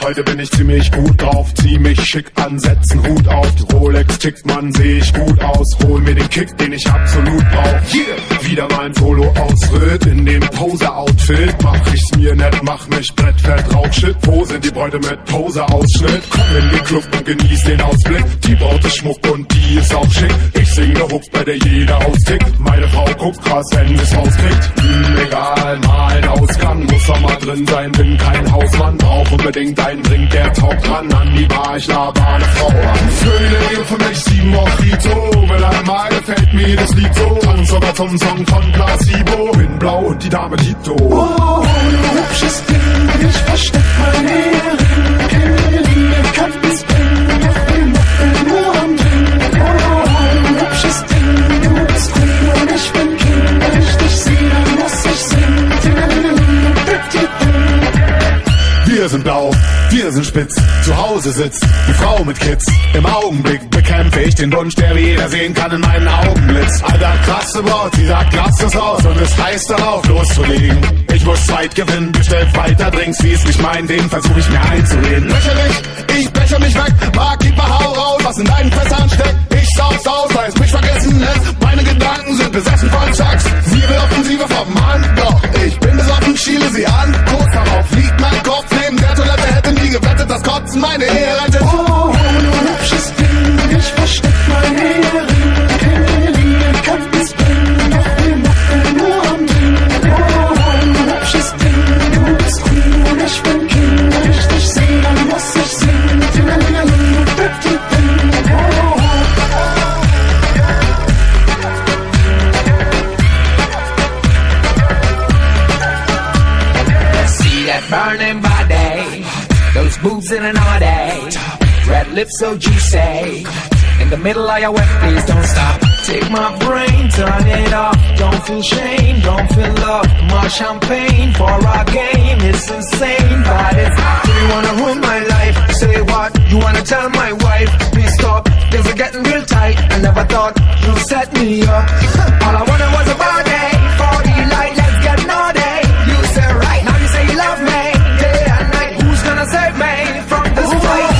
Heute bin ich ziemlich gut drauf, zieh mich schick an, setz einen Hut auf. Die Rolex tickt, man, seh ich gut aus. Hol mir den Kick, den ich absolut brauch. Hier, wieder mein Polo-Ausritt in dem Poser-Outfit. Mach ich's mir nett, mach mich brettfett, Rauchshit. Wo sind die Bräute mit Poser-Ausschnitt? Komm in den Club und genieß den Ausblick. Die Braut ist Schmuck und die ist auch schick. Ich sing ne Hook, bei der jeder austickt. Meine Frau guckt krass, wenn sie's rauskriegt. Egal, mal ein Ausgang, muss doch mal drin sein. Bin kein Hausmann, brauch unbedingt ein Drink, der taugt ran an die Bar, ich laber eine Frau an. Schöne für mich 7 Mojito, will einmal gefällt mir das Lied so. Tanz sogar zum Song von Placebo, bin blau und die Dame Tito. Oh, du hübsches Ding, ich versteck meine Ehering. Keine Linie kann's bringen, doch wir machen nur am Ding. Oh, du hübsches Ding, du bist Queen und ich bin King. Wenn ich dich sehe, dann muss ich singen. Wir sind blau, wir sind spitz, zu Hause sitzt die Frau mit Kids. Im Augenblick bekämpfe ich den Wunsch, der wie jeder sehen kann in meinen Augenblitz. Alter, krasse Braut, sie sagt, lass es aus und es heißt darauf loszulegen. Ich muss Zeit gewinnen, bestell weiter Drinks, wie es nicht mein, den versuch ich mir einzureden. Lächerlich, ich becher mich weg, Barkeeper, hau raus, was in deinen Fässern steckt. Ich saug's aus, weil es mich vergessen lässt. Meine Gedanken sind besessen von Chucks. Sie will Offensive vom Mann, doch ich bin besoffen, schiele sie an. Kurz darauf liegt mein Kopf neben der Toilette, hätte nie gewettet, dass Kotzen meine Ehe rettet. Oh, du hübsches Ding, ich versteck meine Ehering. Keine Linie kann's bringen, doch wir machen nur am Ding. Oh, du hübsches Ding, du bist Queen und ich bin King. Wenn ich dich sehe, dann muss ich singen. See that burning body, those boobs in an all-day, red lips so juicy, in the middle of your wet, please don't stop. Take my brain, turn it off. Don't feel shame, don't feel love. More champagne for our game. It's insane, but it's do you wanna ruin my life? Say what? You wanna tell my wife? Please stop, things are getting real tight. I never thought you'd set me up. All I wanted was a body, 40 light, let's get naughty. You say right, now you say you love me. Day and night, who's gonna save me from this fight?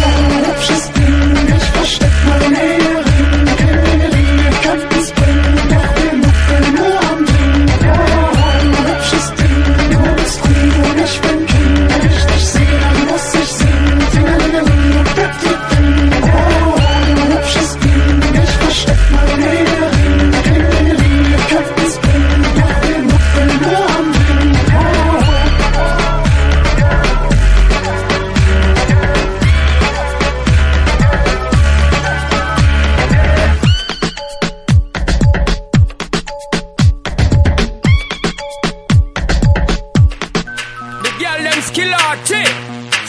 Hübsches Ding, ich versteck meine Ehering. Keine Linie kann's bringen, doch wir machen nur am Ding. Oh, hübsches Ding, du bist Queen und ich bin King. Wenn ich dich sehe, dann muss ich singen. Tingelingeling und Pippi-Ding. Oh, hübsches Ding, ich versteck meine Ehering. Keine Linie kann's bringen, doch wir machen nur am Ding.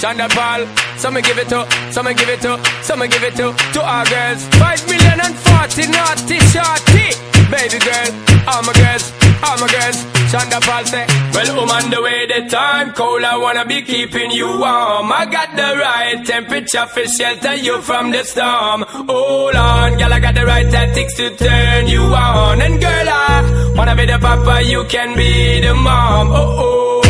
Shonda Paul, some give it to, some give it to, some give it to our girls. 5,040,000 naughty shorty, baby girl, all my girls, all my girls. Shonda Paul say, well, on the way the time cold, I wanna be keeping you warm. I got the right temperature for shelter you from the storm. Hold on, girl, I got the right tactics to turn you on. And girl, I wanna be the papa, you can be the mom. Oh oh.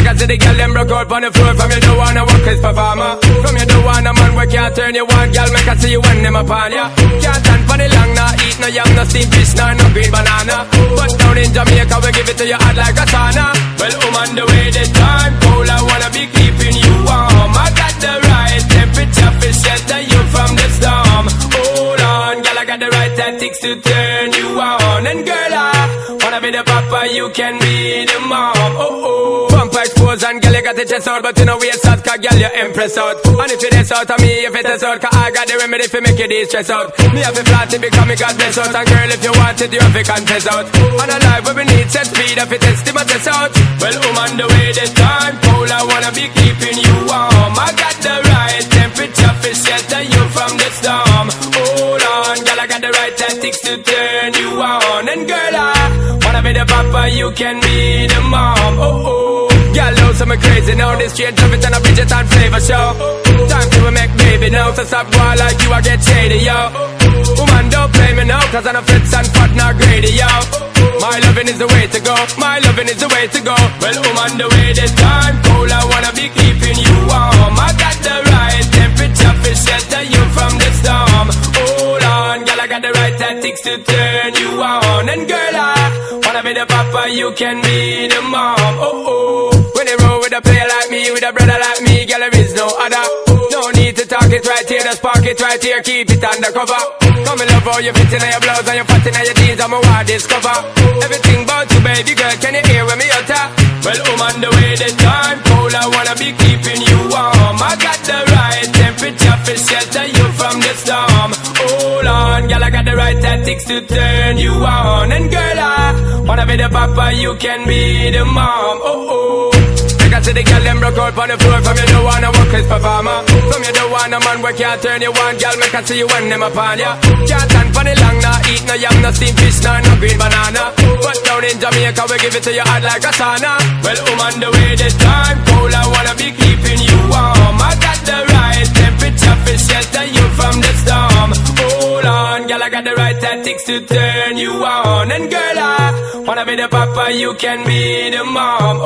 I see the girl them broke out on the floor. From you don't wanna work as performer. From you don't wanna man where can't turn you on. Girl make I see you when them upon ya. Can't stand for the long, nah eat no yam, no steamed fish, nah no green banana. But down in Jamaica we give it to you hot like a sauna. Well, on the way the time cold, I wanna be keeping you warm. I got the right temperature for shelter you from the storm. Hold on, girl, I got the right tactics to turn you on. And girl, I wanna be the papa, you can be the mom. Oh oh. Expose and girl you got the chest out, but you know we out, cause girl you impress out. And if you this out of me, if it is out, cause I got the remedy for make you de-stress out. Me have a flat to become me God bless out. And girl if you want it, you have to confess out. And a life where we need set speed, if it is my test out. Well, on the way the time cold, I wanna be keeping you warm. I got the right temperature for shelter you from the storm. Hold on, girl, I got the right tactics to turn you on. And girl, I wanna be the papa, you can be the mom. Oh oh. Girl, know some crazy now. This straight love it and a Bridget and flavor show. Time to make baby now. So stop going like you, I get shady, yo. Woman, don't play me now. haters and no fits and fat nor greedy, yo. My loving is the way to go, my loving is the way to go. Well, on the way this time cold, I wanna be keeping you warm. I got the right temperature for shelter you from the storm. Hold on, girl, I got the right tactics to turn you on. And girl, I wanna be the papa, you can be the mom. When they roll with a player like me, with a brother like me, girl, there is no other. No need to talk it right here, just park it right here, keep it undercover. Come and love how you fit in your blouse and you fat in your jeans, I'm a wild discover. Everything about you, baby girl, can you hear when me utter? Well, on the way the time cold, I wanna be keeping you warm. I got the right temperature for shelter you from the storm. Hold on, girl, I got the right tactics to turn you on. And girl, I wanna be the papa, you can be the mom. I see the girl them broke out on the floor. From you don't wanna work as performer. From you don't want a man where can't turn you on. Girl, make I see you when them upon ya. Can't stand for the long, nah eat no yam, no steamed fish, no green banana. But down in Jamaica we give it to you hot like a sauna. Well, on the way this time cold, I wanna be keeping you warm. I got the right temperature for shelter you from the storm. Hold on, girl, I got the right tactics to turn you on. And girl, I wanna be the papa, you can be the mom.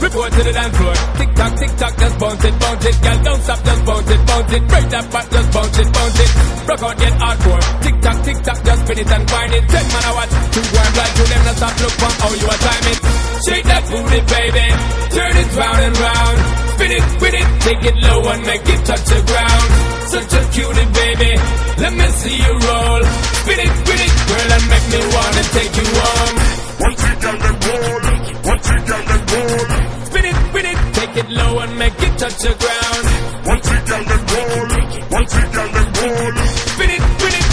Report to the dance floor. Tick tock, just bounce it, girl, don't stop, just bounce it. Break that back, just bounce it. Rock out, get hardcore. Tick tock, just spin it and wind it. 10 man a watch, 2 1 blind, 2 them not stop. Look for how you are time it. Shake that booty, baby. Turn it round and round. Spin it, with it, take it low and make it touch the ground. Such a cutie, baby. Let me see you roll. Spin it, with it, girl, and make me wanna take you home. Watch it, girl, and roll. Watch it, girl, and roll. Spin it, with it, take it low and make it touch the ground. Watch it, girl, and roll. Watch it, girl, and roll. Spin it,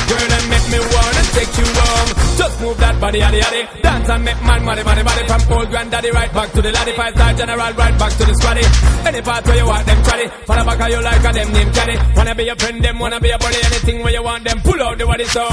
girl, and make me wanna take you home. Just move that body, yaddy. Dance and make man, body. From old granddaddy right back to the laddie. 5-star general right back to the squaddy. Any part where you want them traddy. For the back of you like a them name caddy. Wanna be your friend, them wanna be your buddy. Anything where you want them, pull out the body. So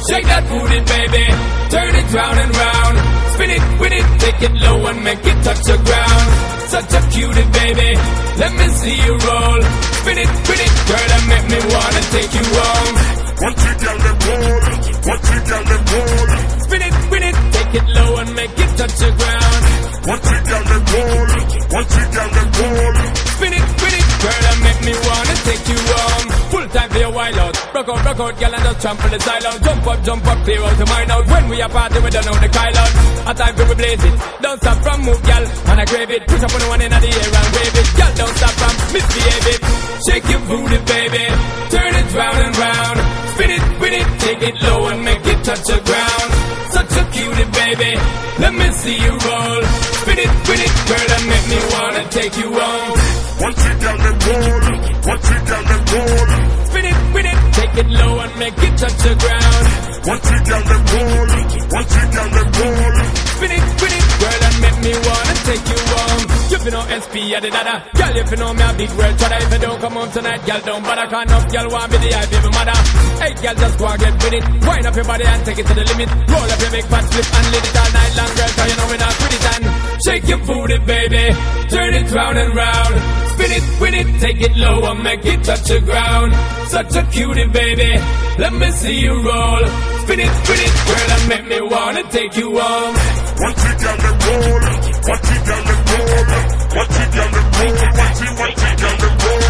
shake that booty, baby. Turn it round and round. Spin it, with it, take it low and make it touch the ground. Such a cutie, baby. Let me see you roll. Spin it, with it, girl, and make me wanna take you home. Watch it, girl, and roll. Watch it, girl, and roll. Spin it, with it, take it low and make it touch the ground. Watch it, girl, and roll. Watch it, girl, and roll. Spin it, with it, girl, and make me wanna take you home. Full time for your wild out. Rock out, girl, and just trample the style out. Jump up, clear out the mind out. When we are party, we don't know the Kyle out. A time for we blaze it. Don't stop from move, girl, and I crave it. Push up on the one in the air and wave it. Girl, don't stop from misbehave it. Shake your booty, baby. Turn it round and round. Spin it, with it, take it low and make it touch the ground. Such a cutie, baby. Let me see you roll. Spin it, with it, girl, and make me wanna take you home. Watch it, girl, and roll. Watch it, girl, and roll. Spin it, with it, take it low and make it touch the ground. Watch it, girl, and roll. Watch it, girl, and roll. Spin it, with it, girl, and make me wanna take you home. You know SP at the dada. Girl, if you know me a big world tradder. If you don't come home tonight, girl, don't bother. Can't enough girl want be the eye baby mother. Hey, girl, just go and get with it. Wind up your body and take it to the limit. Roll up your big fat flip and let it all night long, girl, cause you know we're not with it. And shake your booty, baby. Turn it round and round. Spin it, with it, take it low and make it touch the ground. Such a cutie, baby. Let me see you roll. Spin it, with it, girl, and make me wanna take you home. Watch it, girl, and roll. Watch it, girl, and roll. Watch it, girl, and roll. Watch it, girl, and roll.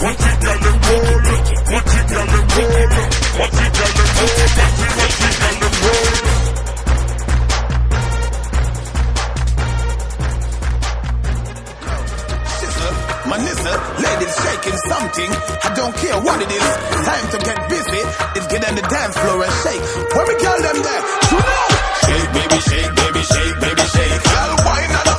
Watch it, girl, and roll. Watch it, girl, and roll. Watch it, girl, and roll. Watch it, girl, and roll. Manissa, ladies shaking something. I don't care what it is. Time to get busy. It's get on the dance floor and shake. Where we call them there? You know? Shake, baby, shake, baby, shake, baby, shake. Girl, why not?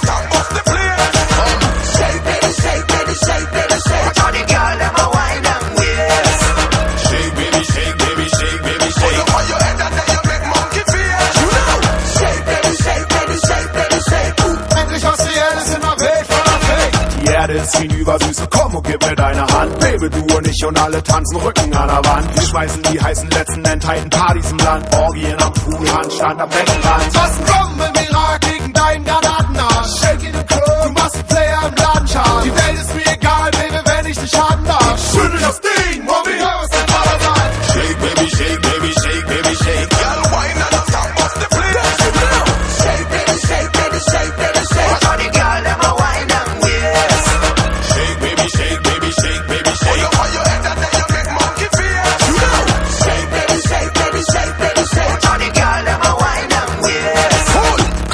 Benzin übersüße, komm und gib mir deine Hand. Baby, du und ich und alle tanzen Rücken an der Wand. Wir schmeißen die heißen letzten enthalten Partys im Land. Orgien am Pool, Handstand am Beckenrand. Was ein Bombenmirar gegen deinen Granatenarsch. Shake in the club, du machst einen Player im Ladenschal. Die Welt ist mir egal, Baby, wenn ich dich haben darf. Schüttel das Ding, Mommy, hör was der Vater sagt. Shake, baby, shake, baby, shake, baby, shake. Girl, wine and the top of the place. Shake, baby, shake, baby, shake, baby, shake. Watch all the girl, them a wine and waist. Shake, baby, shake, baby, shake, baby, shake. On your head and then you make monkey face. Shake, baby, shake, baby, shake, baby, shake. Watch all the girl, them a wine and waist.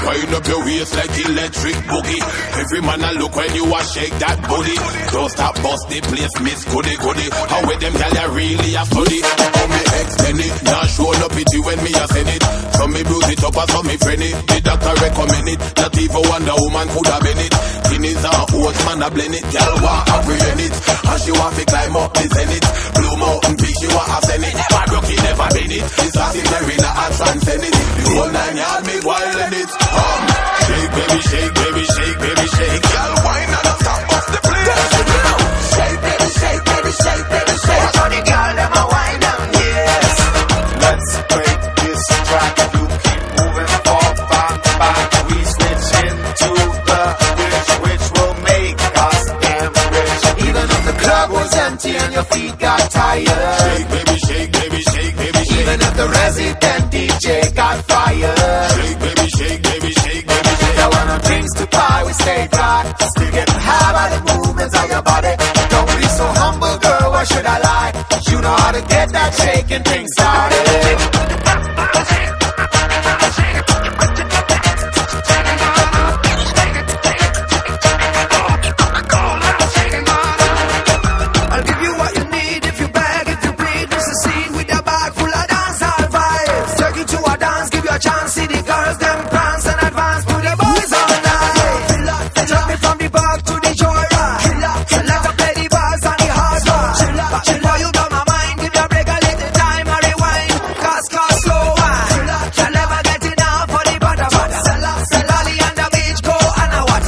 Wind up your waist like electric boogie. Every man a look when you a shake that booty. Don't stop bust the place, miss goody goody. How with them girl you really a study. How me extend it, now show no pity when me a send it. So me bruise it up and so me friend it. The doctor recommend it, not even Wonder Woman could have been it. Guineas and oats man a blend it. Girl want apprehend it, and she want to climb up the zenith. Blue Mountain Peak she want to send it. Never broke it, never been it. It's a Cinderella and transcend it. The whole 9 yards me wild in it. Shake baby, shake baby, shake baby, shake. Girl wine and the top of the place. Shake, baby, shake, baby, shake, baby, shake. Watch all the girl, them a wine and waist. Let's break this track. You keep moving forward, back. We switch into the which will make us damn rich. Even if the club was empty and your feet got tired. Shake baby, shake baby, shake baby, shake. Even if the resident DJ got fired. Shake baby, shake baby, shake baby, shake. There were no drinks to buy, we stayed dry. Still getting high by the movements of your body. Don't be so humble, girl, why should I lie? You know how to get that shaking thing started. I'll give you what you need if you beg, if you bleed. This is a scene with a bag full of dancehall vibes. Take you to a dance, give you a chance. See the girls, them prance and advance to the boys all night. Take me from the park to the joyride. Let her play the bars and the hard rock. Before you blow my mind, give you a break a little time and rewind. Cause slow wine. You'll never get enough for the butter. Lolly on the beach, go and a what?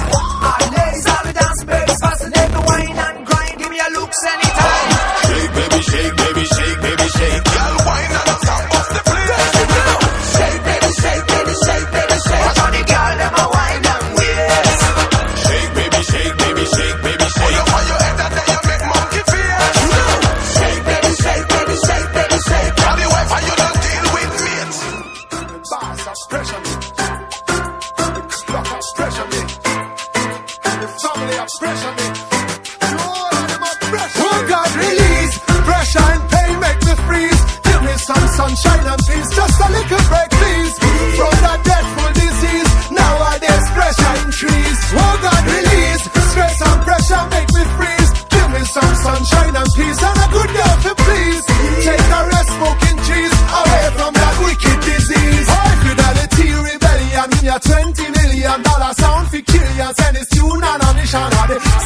Ladies, all the dance, baby, fascinate the wine and grind. Give me a looks anytime. Shake baby, shake baby, shake baby, shake. Girl wine and the top of the place. Shake, baby, shake, baby, shake, baby, shake. Watch all the girl, them a wine and waist. Shake baby, shake baby, shake baby, shake. On your head and then you make monkey face. Shake, baby, shake, baby, shake, baby, shake. Grab your wife and you don't deal with mates. Boss up, pressure me. Lock up, pressure me. The family up, pressure me. All of them up, pressure. Oh God, release pressure and pain, make me freeze. Give me some sunshine and peace, just a little break, please. From that deathful disease, nowadays pressure increase. Oh God, release stress and pressure, make me freeze. Give me some sunshine and peace and a good girl for please. Take a rest, smoking trees, away from that wicked disease. High fidelity rebellion, me a $20 million sound for killian. Send this tune on a mission.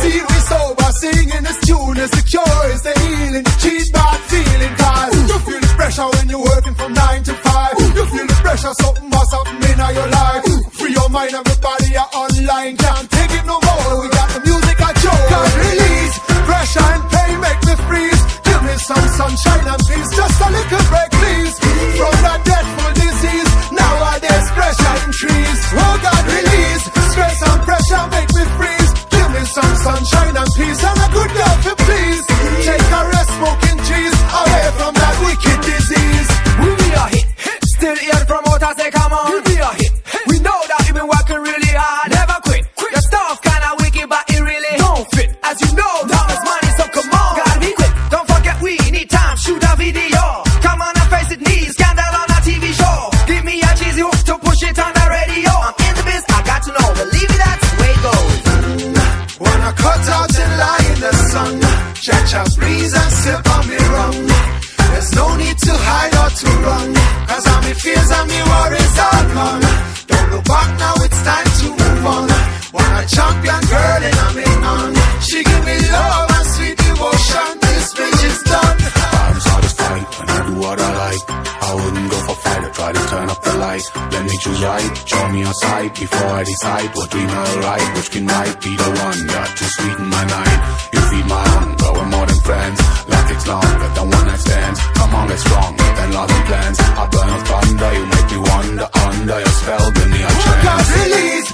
See we sober, singing this tune is the cure, is the healing. Cheat bad feeling, cause you feel the pressure when you're working from 9 to 5. You feel the pressure, something must happen in your life. Free your mind, everybody are online. Can't take it no more, we got the music at show. God release pressure and pain, make me freeze. Give me some sunshine and peace, just a little break, please. From that deathful disease, nowadays pressure increase. Oh God, release stress and pressure, make me freeze. Give me some sunshine and peace and a good girl for please. Take a rest, smoking trees, away from that wicked disease. We be a hit. Still hear the promoters, they come on. We be a hit. We know that you've been working really hard. Never quit. Your stuff kinda wicked, but it really don't fit. As you know, time is money, so come on. Gotta be quick. Don't forget we need time. Shoot a video. Come on and face it, need scandal on a TV show. Give me a cheesy hook to push it on the radio. I'm in the biz, I got to know. Believe me, that's the way it goes. Wanna cut out and lie in the sun. Catch a breeze and sip on me rum. There's no need to hide or to run, cause all me fears and me worries are gone. Don't look back now, it's time to move on. Want a champion girl and I'm in on. She give me love and sweet devotion. This bitch is done. I'm satisfied when I do what I like. I wouldn't go for fight or try to turn up the light. Let me choose right. Show me your side before I decide what we know right. Which can might be the one that to sweeten my night. You feed my hunger, we're more than friends. Life takes longer than one night stands. Come on, get stronger than loving plans. I burn with thunder, you make me wander under your spell. Give me a chance. Release,